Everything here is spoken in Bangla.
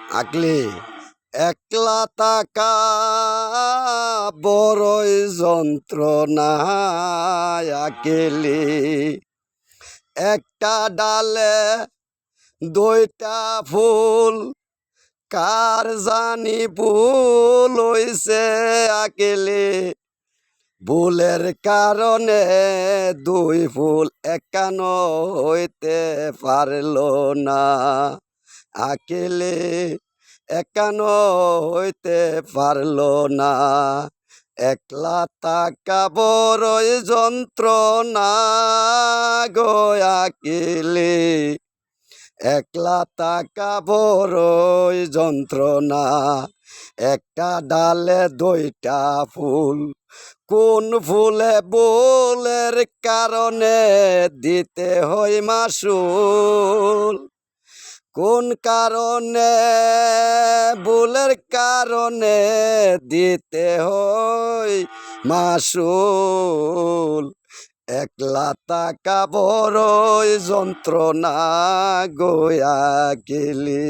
আকলি একলা টাকা বড়ই যন্ত্রণা আকেলি একটা ডালে দুইটা ফুল কার জানি ভুল হইছে আকেলি ভুলের কারণে দুই ফুল একানো হইতে পারল না আকেলে একানো হইতে পারল না একলা টাকা বড়ই যন্ত্রণা গো আকেলে একলা টাকা বড়ই যন্ত্রণা একটা ডালে দুইটা ফুল কোন ফুলে বুলের কারণে দিতে হয় মাসুল কোন কারণে বুলের কারণে দিতে হয় মাসুল একলা টাকা বড়ই যন্ত্রণা গয়া গেলি।